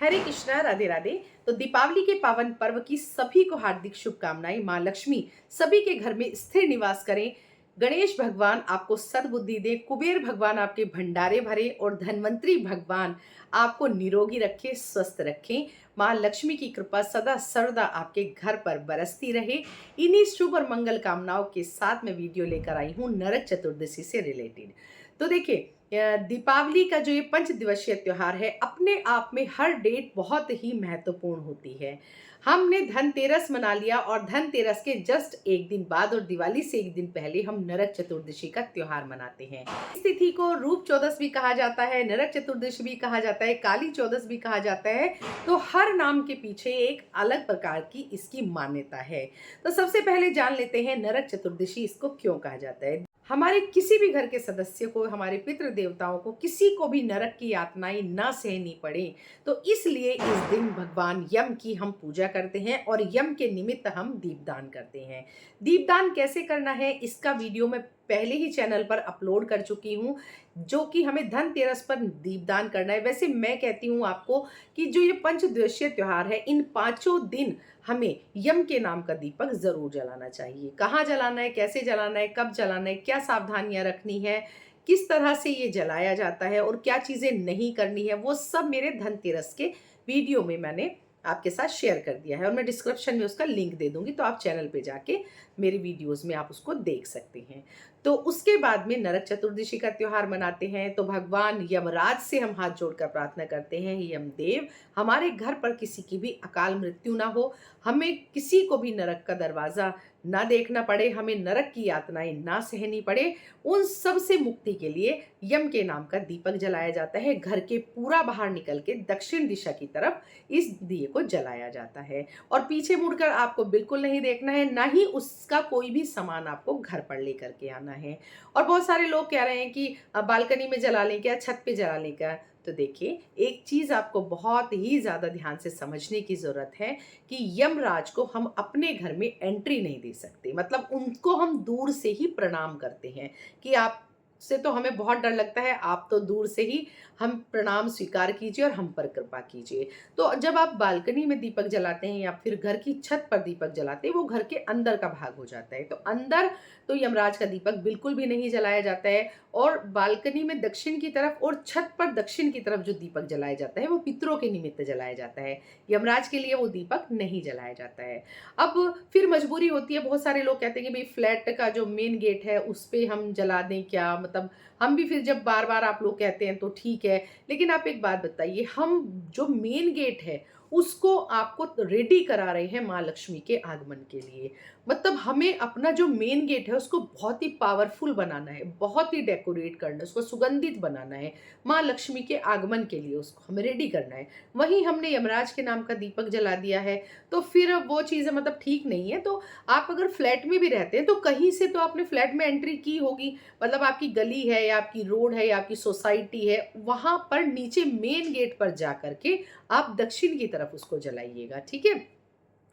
हरे कृष्णा, राधे राधे। तो दीपावली के पावन पर्व की सभी को हार्दिक शुभकामनाएं। माँ लक्ष्मी सभी के घर में स्थिर निवास करें। गणेश भगवान आपको सद्बुद्धि दे, कुबेर भगवान आपके भंडारे भरे और धन्वंतरी भगवान आपको निरोगी रखे, स्वस्थ रखें। माँ लक्ष्मी की कृपा सदा सर्वदा आपके घर पर बरसती रहे। इन्हीं शुभ और मंगल कामनाओं के साथ मैं वीडियो लेकर आई हूँ नरक चतुर्दशी से रिलेटेड। तो देखिए, दीपावली का जो ये 5 दिवसीय त्योहार है, अपने आप में हर डेट बहुत ही महत्वपूर्ण होती है। हमने धनतेरस मना लिया और धनतेरस के जस्ट एक दिन बाद और दिवाली से एक दिन पहले हम नरक चतुर्दशी का त्योहार मनाते हैं। इस तिथि को रूप चौदस भी कहा जाता है, नरक चतुर्दशी भी कहा जाता है, काली चौदस भी कहा जाता है। तो हर नाम के पीछे एक अलग प्रकार की इसकी मान्यता है। तो सबसे पहले जान लेते हैं नरक चतुर्दशी इसको क्यों कहा जाता है। हमारे किसी भी घर के सदस्य को, हमारे पितृ देवताओं को, किसी को भी नरक की यातनाएं ना सहनी पड़े, तो इसलिए इस दिन भगवान यम की हम पूजा करते हैं और यम के निमित्त हम दीपदान करते हैं। दीपदान कैसे करना है इसका वीडियो मैं पहले ही चैनल पर अपलोड कर चुकी हूँ, जो कि हमें धनतेरस पर दीपदान करना है। वैसे मैं कहती हूँ आपको कि जो ये पंचदिवसीय त्योहार है, इन पांचों दिन हमें यम के नाम का दीपक जरूर जलाना चाहिए। कहाँ जलाना है, कैसे जलाना है, कब जलाना है, क्या सावधानियां रखनी है, किस तरह से ये जलाया जाता है और क्या चीजें नहीं करनी है, वो सब मेरे धनतेरस के वीडियो में मैंने आपके साथ शेयर कर दिया है और मैं डिस्क्रिप्शन में उसका लिंक दे दूंगी, तो आप चैनल पे जाके मेरी वीडियोस में आप उसको देख सकते हैं। तो उसके बाद में नरक चतुर्दशी का त्योहार मनाते हैं। तो भगवान यमराज से हम हाथ जोड़कर प्रार्थना करते हैं, यमदेव हमारे घर पर किसी की भी अकाल मृत्यु ना हो, हमें किसी को भी नरक का दरवाजा ना देखना पड़े, हमें नरक की यातनाएं ना सहनी पड़े। उन सब से मुक्ति के लिए यम के नाम का दीपक जलाया जाता है। घर के पूरा बाहर निकल के दक्षिण दिशा की तरफ इस दिए को जलाया जाता है और पीछे मुड़कर आपको बिल्कुल नहीं देखना है, ना ही उसका कोई भी सामान आपको घर पर लेकर के आना है। और बहुत सारे लोग कह रहे हैं कि बालकनी में जला लें क्या, छत पे जला लें क्या। तो देखिए, एक चीज आपको बहुत ही ज्यादा ध्यान से समझने की जरूरत है कि यमराज को हम अपने घर में एंट्री नहीं दे सकते। मतलब उनको हम दूर से ही प्रणाम करते हैं कि आप से तो हमें बहुत डर लगता है, आप तो दूर से ही हम प्रणाम स्वीकार कीजिए और हम पर कृपा कीजिए। तो जब आप बालकनी में दीपक जलाते हैं या फिर घर की छत पर दीपक जलाते हैं, वो घर के अंदर का भाग हो जाता है। तो अंदर तो यमराज का दीपक बिल्कुल भी नहीं जलाया जाता है। और बालकनी में दक्षिण की तरफ और छत पर दक्षिण की तरफ जो दीपक जलाया जाता है, वो पितरों के निमित्त जलाया जाता है। यमराज के लिए वो दीपक नहीं जलाया जाता है। अब फिर मजबूरी होती है, बहुत सारे लोग कहते हैं कि भाई फ्लैट का जो मेन गेट है उस पे हम जला दें क्या। मतलब हम भी फिर जब बार बार आप लोग कहते हैं तो ठीक है, लेकिन आप एक बात बताइए, हम जो मेन गेट है उसको आपको रेडी करा रहे हैं माँ लक्ष्मी के आगमन के लिए। मतलब हमें अपना जो मेन गेट है उसको बहुत ही पावरफुल बनाना है, बहुत ही डेकोरेट करना है, उसको सुगंधित बनाना है, माँ लक्ष्मी के आगमन के लिए उसको हमें रेडी करना है। वहीं हमने यमराज के नाम का दीपक जला दिया है, तो फिर वो चीज़ें मतलब ठीक नहीं है। तो आप अगर फ्लैट में भी रहते हैं तो कहीं से तो आपने फ्लैट में एंट्री की होगी, मतलब आपकी गली है या आपकी रोड है या आपकी सोसाइटी है, वहां पर नीचे मेन गेट पर जा करके आप दक्षिण की तरफ उसको जलाइएगा। ठीक है,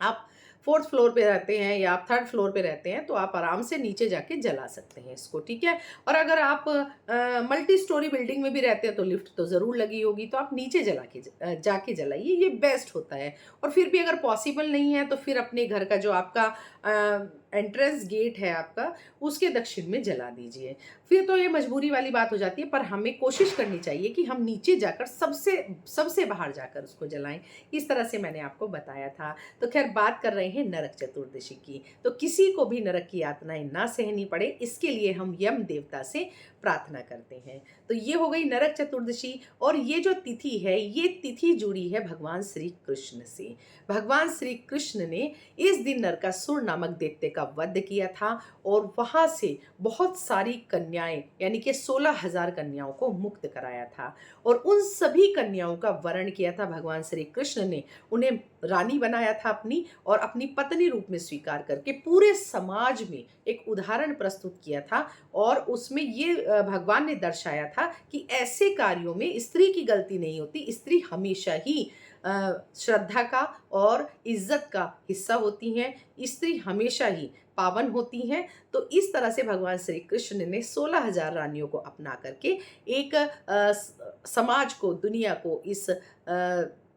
आप फोर्थ फ्लोर पे रहते हैं या आप थर्ड फ्लोर पे रहते हैं तो आप आराम से नीचे जाके जला सकते हैं इसको। ठीक है, और अगर आप मल्टी स्टोरी बिल्डिंग में भी रहते हैं तो लिफ्ट तो ज़रूर लगी होगी, तो आप नीचे जाके जलाइए, ये बेस्ट होता है। और फिर भी अगर पॉसिबल नहीं है तो फिर अपने घर का जो आपका एंट्रेंस गेट है आपका, उसके दक्षिण में जला दीजिए। फिर तो ये मजबूरी वाली बात हो जाती है, पर हमें कोशिश करनी चाहिए कि हम नीचे जाकर सबसे सबसे बाहर जाकर उसको जलाएं। इस तरह से मैंने आपको बताया था। तो खैर, बात कर रहे हैं नरक चतुर्दशी की। तो किसी को भी नरक की यातनाएं ना सहनी पड़े, इसके लिए हम यम देवता से प्रार्थना करते हैं। तो ये हो गई नरक चतुर्दशी। और ये जो तिथि है, ये तिथि जुड़ी है भगवान श्री कृष्ण से। भगवान श्री कृष्ण ने इस दिन नरकासुर नामक दैत्य का वध किया था और वहां से बहुत सारी कन्याएं यानी कि 16,000 कन्याओं को मुक्त कराया था। और उन सभी कन्याओं का वरण किया था भगवान श्री कृष्ण ने, उन्हें रानी बनाया था अपनी, और अपनी पत्नी रूप में स्वीकार करके पूरे समाज में एक उदाहरण प्रस्तुत किया था। और उसमें ये भगवान ने दर्शाया था कि ऐसे कार्यों में स्त्री की गलती नहीं होती, स्त्री हमेशा ही श्रद्धा का और इज्जत का हिस्सा होती हैं, स्त्री हमेशा ही पावन होती हैं। तो इस तरह से भगवान श्री कृष्ण ने 16,000 रानियों को अपना करके एक समाज को, दुनिया को, इस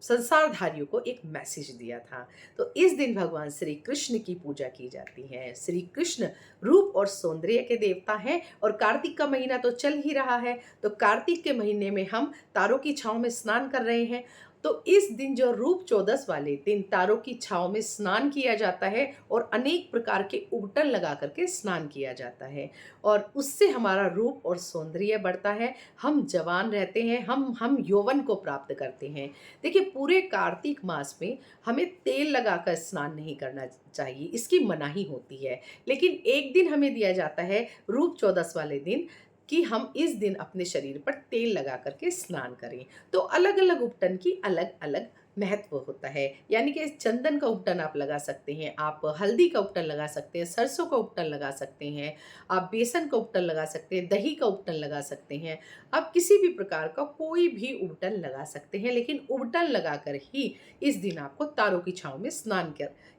संसारधारियों को एक मैसेज दिया था। तो इस दिन भगवान श्री कृष्ण की पूजा की जाती है। श्री कृष्ण रूप और सौंदर्य के देवता हैं और कार्तिक का महीना तो चल ही रहा है, तो कार्तिक के महीने में हम तारों की छाँव में स्नान कर रहे हैं। तो इस दिन जो रूप चौदस वाले दिन तारों की छाँव में स्नान किया जाता है और अनेक प्रकार के उबटन लगा करके स्नान किया जाता है और उससे हमारा रूप और सौंदर्य बढ़ता है, हम जवान रहते हैं, हम यौवन को प्राप्त करते हैं। देखिए, पूरे कार्तिक मास में हमें तेल लगाकर स्नान नहीं करना चाहिए, इसकी मनाही होती है। लेकिन एक दिन हमें दिया जाता है रूप चौदस वाले दिन कि हम इस दिन अपने शरीर पर तेल लगा करके स्नान करें। तो अलग अलग उपटन की अलग अलग महत्व होता है। यानी कि चंदन का उपटन आप लगा सकते हैं, आप हल्दी का उपटन लगा सकते हैं, सरसों का उपटन लगा सकते हैं, आप बेसन का उपटन लगा सकते हैं, दही का उपटन लगा सकते हैं, आप किसी भी प्रकार का कोई भी उपटन लगा सकते हैं। लेकिन उपटन लगाकर ही इस दिन आपको तारों की छाँव में स्नान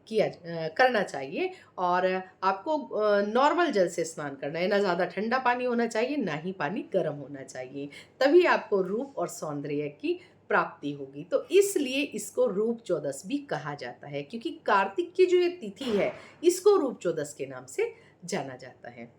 करना चाहिए और आपको नॉर्मल जल से स्नान करना है। ना ज़्यादा ठंडा पानी होना चाहिए, ना ही पानी गर्म होना चाहिए। तभी आपको रूप और सौंदर्य की प्राप्ति होगी। तो इसलिए इसको रूप चौदस भी कहा जाता है, क्योंकि कार्तिक की जो ये तिथि है, इसको रूप चौदस के नाम से जाना जाता है।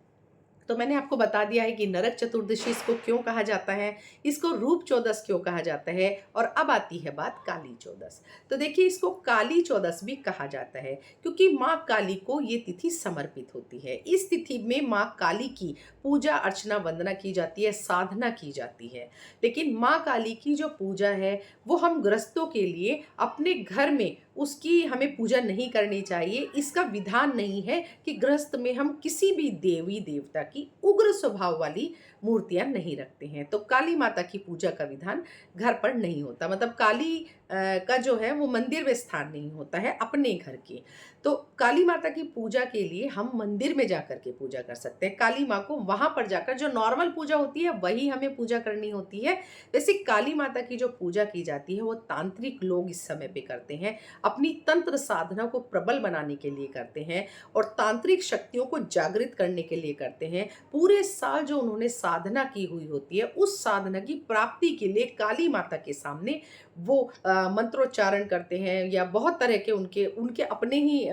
तो मैंने आपको बता दिया है कि नरक चतुर्दशी इसको क्यों कहा जाता है, इसको रूप चौदस क्यों कहा जाता है, और अब आती है बात काली चौदस। तो देखिए, इसको काली चौदस भी कहा जाता है क्योंकि माँ काली को ये तिथि समर्पित होती है। इस तिथि में माँ काली की पूजा अर्चना वंदना की जाती है, साधना की जाती है। लेकिन माँ काली की जो पूजा है वो हम गृहस्थों के लिए अपने घर में उसकी हमें पूजा नहीं करनी चाहिए। इसका विधान नहीं है कि गृहस्थ में हम किसी भी देवी देवता की उग्र स्वभाव वाली मूर्तियां नहीं रखते हैं। तो काली माता की पूजा का विधान घर पर नहीं होता, मतलब काली का जो है वो मंदिर में स्थान नहीं होता है अपने घर के। तो काली माता की पूजा के लिए हम मंदिर में जाकर के पूजा कर सकते हैं। काली माँ को वहां पर जाकर जो नॉर्मल पूजा होती है वही हमें पूजा करनी होती है। वैसे काली माता की जो पूजा की जाती है वो तांत्रिक लोग इस समय पे करते हैं, अपनी तंत्र साधना को प्रबल बनाने के लिए करते हैं और तांत्रिक शक्तियों को जागृत करने के लिए करते हैं। पूरे साल जो उन्होंने साधना की हुई होती है, उस साधना की प्राप्ति के लिए काली माता के सामने वो मंत्रोच्चारण करते हैं या बहुत तरह के उनके उनके अपने ही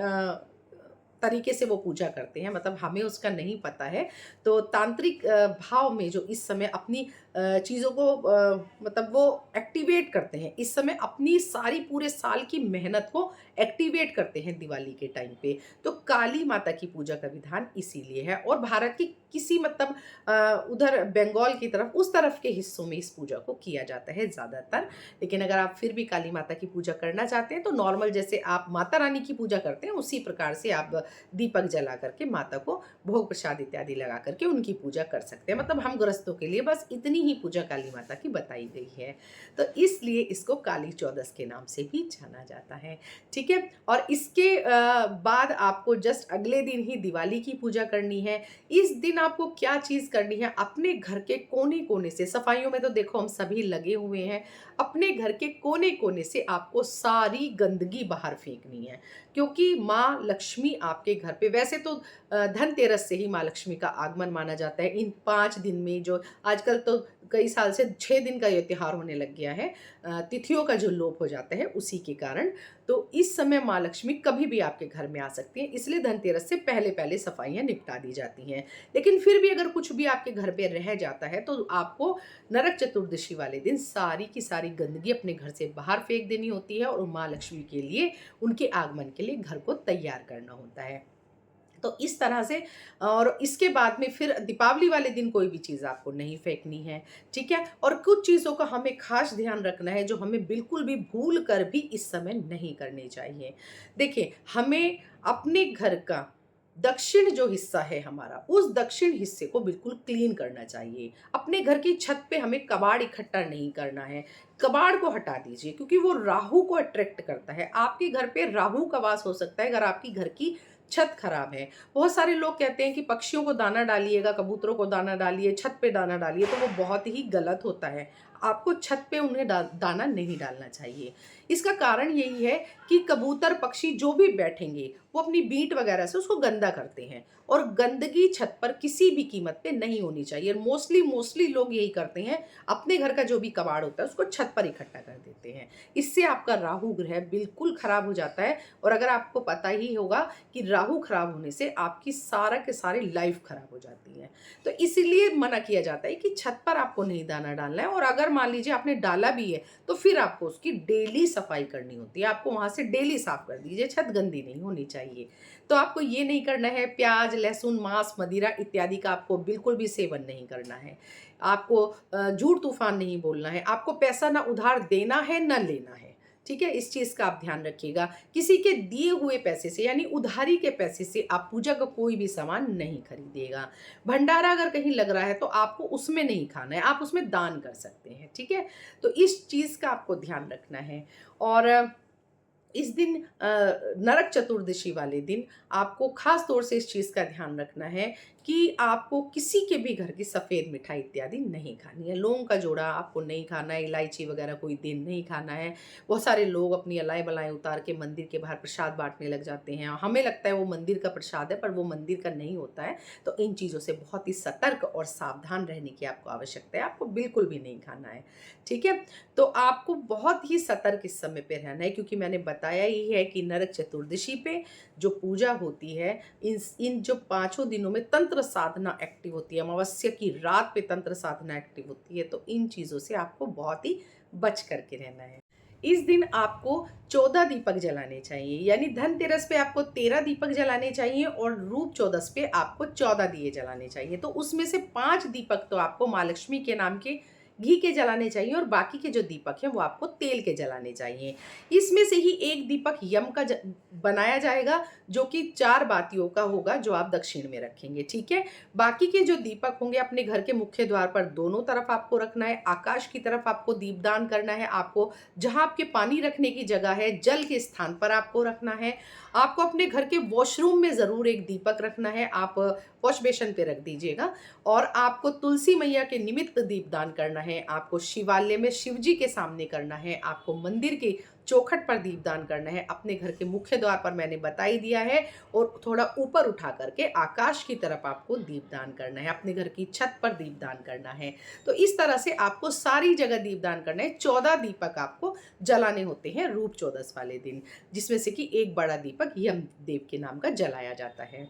तरीके से वो पूजा करते हैं, मतलब हमें उसका नहीं पता है। तो तांत्रिक भाव में जो इस समय अपनी चीज़ों को मतलब वो एक्टिवेट करते हैं, इस समय अपनी सारी पूरे साल की मेहनत को एक्टिवेट करते हैं दिवाली के टाइम पे। तो काली माता की पूजा का विधान इसीलिए है और भारत की किसी मतलब उधर बंगाल की तरफ उस तरफ के हिस्सों में इस पूजा को किया जाता है ज़्यादातर। लेकिन अगर आप फिर भी काली माता की पूजा करना चाहते हैं तो नॉर्मल जैसे आप माता रानी की पूजा करते हैं उसी प्रकार से आप दीपक जला करके माता को भोग प्रसाद इत्यादि लगा करके उनकी पूजा कर सकते हैं। मतलब हम गृहस्थों के लिए बस इतनी ही पूजा काली माता की बताई गई है, तो इसलिए इसको काली चौदस के नाम से भी जाना जाता है। ठीक है, और इसके बाद आपको जस्ट अगले दिन ही दिवाली की पूजा करनी है। इस दिन आपको क्या चीज़ करनी है, अपने घर के कोने कोने से, सफाइयों में तो देखो हम सभी लगे हुए हैं, अपने घर के कोने कोने से आपको सारी गंदगी बाहर फेंकनी है। क्योंकि माँ लक्ष्मी आपके घर पे, वैसे तो धनतेरस से ही माँ लक्ष्मी का आगमन माना जाता है। इन 5 दिन में जो आजकल तो कई साल से 6 दिन का ये त्योहार होने लग गया है, तिथियों का जो लोप हो जाता है उसी के कारण। तो इस समय माँ लक्ष्मी कभी भी आपके घर में आ सकती हैं, इसलिए धनतेरस से पहले पहले सफाइयाँ निपटा दी जाती हैं। लेकिन फिर भी अगर कुछ भी आपके घर पे रह जाता है तो आपको नरक चतुर्दशी वाले दिन सारी की सारी गंदगी अपने घर से बाहर फेंक देनी होती है और माँ लक्ष्मी के लिए, उनके आगमन के लिए घर को तैयार करना होता है। तो इस तरह से, और इसके बाद में फिर दीपावली वाले दिन कोई भी चीज़ आपको नहीं फेंकनी है। ठीक है, और कुछ चीज़ों का हमें खास ध्यान रखना है जो हमें बिल्कुल भी भूल कर भी इस समय नहीं करनी चाहिए। देखिए, हमें अपने घर का दक्षिण जो हिस्सा है हमारा, उस दक्षिण हिस्से को बिल्कुल क्लीन करना चाहिए। अपने घर की छत पे हमें कबाड़ इकट्ठा नहीं करना है, कबाड़ को हटा दीजिए क्योंकि वो राहु को अट्रैक्ट करता है। आपके घर पे राहु का वास हो सकता है अगर आपकी घर की छत खराब है। बहुत सारे लोग कहते हैं कि पक्षियों को दाना डालिएगा, कबूतरों को दाना डालिए, छत पे दाना डालिए, तो वो बहुत ही गलत होता है। आपको छत पे उन्हें दाना नहीं डालना चाहिए। इसका कारण यही है कि कबूतर पक्षी जो भी बैठेंगे वो अपनी बींट वगैरह से उसको गंदा करते हैं। और गंदगी छत पर किसी भी कीमत पे नहीं होनी चाहिए। और मोस्टली लोग यही करते हैं, अपने घर का जो भी कबाड़ होता है उसको छत पर इकट्ठा कर देते हैं। इससे आपका राहु ग्रह बिल्कुल खराब हो जाता है। और अगर आपको पता ही होगा कि राहु खराब होने से आपकी सारा के सारी लाइफ खराब हो जाती है। तो इसीलिए मना किया जाता है कि छत पर आपको नहीं दाना डालना है। और अगर मान लीजिए आपने डाला भी है तो फिर आपको उसकी डेली सफाई करनी होती है। आपको वहां से डेली साफ कर दीजिए, छत गंदी नहीं होनी चाहिए। तो आपको ये नहीं करना है, प्याज, लहसुन, मांस, मदिरा इत्यादि का आपको बिल्कुल भी सेवन नहीं करना है। आपको झूठ तूफान नहीं बोलना है। आपको पैसा ना उधार देना है ना लेना है। ठीक है, इस चीज का आप ध्यान रखिएगा। किसी के दिए हुए पैसे से यानी उधारी के पैसे से आप पूजा का कोई भी सामान नहीं खरीदिएगा। भंडारा अगर कहीं लग रहा है तो आपको उसमें नहीं खाना है, आप उसमें दान कर सकते हैं। ठीक है, तो इस चीज का आपको ध्यान रखना है। और इस दिन नरक चतुर्दशी वाले दिन आपको खास तौर से इस चीज़ का ध्यान रखना है कि आपको किसी के भी घर की सफ़ेद मिठाई इत्यादि नहीं खानी है। लौंग का जोड़ा आपको नहीं खाना है, इलायची वगैरह कोई दिन नहीं खाना है। बहुत सारे लोग अपनी अलाई बलाई उतार के मंदिर के बाहर प्रसाद बांटने लग जाते हैं। हमें लगता है वो मंदिर का प्रसाद है, पर वो मंदिर का नहीं होता है। तो इन चीज़ों से बहुत ही सतर्क और सावधान रहने की आपको आवश्यकता है। आपको बिल्कुल भी नहीं खाना है। ठीक है, तो आपको बहुत ही सतर्क इस समय पे रहना है, क्योंकि मैंने बताया ही है कि नरक चतुर्दशी पे जो पूजा होती है, इन जो 5 दिनों में तंत्र साधना एक्टिव होती है। अमावस्या की रात पे तंत्र साधना एक्टिव होती है। तो इन चीज़ों से आपको बहुत ही बच करके रहना है। इस दिन आपको 14 दीपक जलाने चाहिए, यानी धनतेरस पे आपको 13 दीपक जलाने चाहिए और रूप चौदस पे आपको 14 दिए जलाने चाहिए। तो उसमें से 5 दीपक तो आपको माँ लक्ष्मी के नाम के घी के जलाने चाहिए और बाकी के जो दीपक हैं वो आपको तेल के जलाने चाहिए। इसमें से ही एक दीपक यम का बनाया जाएगा, जो कि 4 बातियों का होगा, जो आप दक्षिण में रखेंगे। ठीक है, बाकी के जो दीपक होंगे अपने घर के मुख्य द्वार पर दोनों तरफ आपको रखना है। आकाश की तरफ आपको दीपदान करना है। आपको जहां आपके पानी रखने की जगह है, जल के स्थान पर आपको रखना है। आपको अपने घर के वॉशरूम में जरूर एक दीपक रखना है, आप वॉश बेसिन पे रख दीजिएगा। और आपको तुलसी मैया के निमित्त दीपदान करना है। आपको शिवालय में शिव जी के सामने करना है। आपको मंदिर के चौखट पर दीपदान करना है। अपने घर के मुख्य द्वार पर मैंने बता ही दिया है। और थोड़ा ऊपर उठा करके आकाश की तरफ आपको दीपदान करना है। अपने घर की छत पर दीपदान करना है। तो इस तरह से आपको सारी जगह दीपदान करना है। 14 दीपक आपको जलाने होते हैं रूप चौदस वाले दिन, जिसमें से कि एक बड़ा दीपक यम देव के नाम का जलाया जाता है।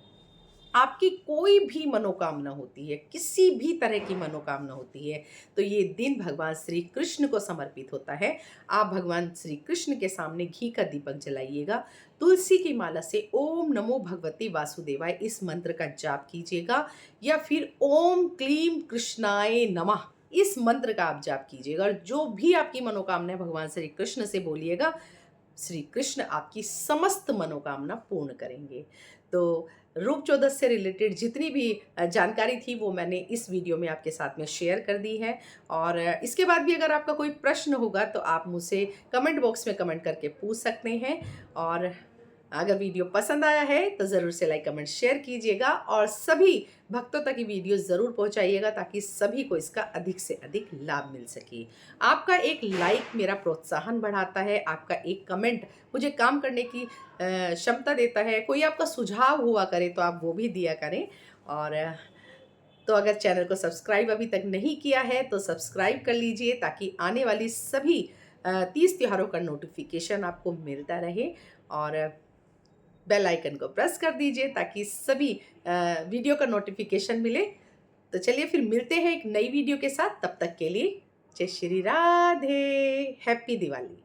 आपकी कोई भी मनोकामना होती है, किसी भी तरह की मनोकामना होती है, तो ये दिन भगवान श्री कृष्ण को समर्पित होता है। आप भगवान श्री कृष्ण के सामने घी का दीपक जलाइएगा। तुलसी की माला से ओम नमो भगवते वासुदेवाय इस मंत्र का जाप कीजिएगा, या फिर ओम क्लीम कृष्णाय नमः इस मंत्र का आप जाप कीजिएगा। और जो भी आपकी मनोकामना भगवान श्री कृष्ण से बोलिएगा, श्री कृष्ण आपकी समस्त मनोकामना पूर्ण करेंगे। तो रूप चौदस से रिलेटेड जितनी भी जानकारी थी वो मैंने इस वीडियो में आपके साथ में शेयर कर दी है। और इसके बाद भी अगर आपका कोई प्रश्न होगा तो आप मुझसे कमेंट बॉक्स में कमेंट करके पूछ सकते हैं। और अगर वीडियो पसंद आया है तो ज़रूर से लाइक कमेंट शेयर कीजिएगा और सभी भक्तों तक ये वीडियो ज़रूर पहुंचाइएगा, ताकि सभी को इसका अधिक से अधिक लाभ मिल सके। आपका एक लाइक मेरा प्रोत्साहन बढ़ाता है। आपका एक कमेंट मुझे काम करने की क्षमता देता है। कोई आपका सुझाव हुआ करे तो आप वो भी दिया करें। और तो अगर चैनल को सब्सक्राइब अभी तक नहीं किया है तो सब्सक्राइब कर लीजिए, ताकि आने वाली सभी 30 त्योहारों का नोटिफिकेशन आपको मिलता रहे। और बेल आइकन को प्रेस कर दीजिए ताकि सभी वीडियो का नोटिफिकेशन मिले। तो चलिए फिर मिलते हैं एक नई वीडियो के साथ। तब तक के लिए जय श्री राधे, हैप्पी दिवाली।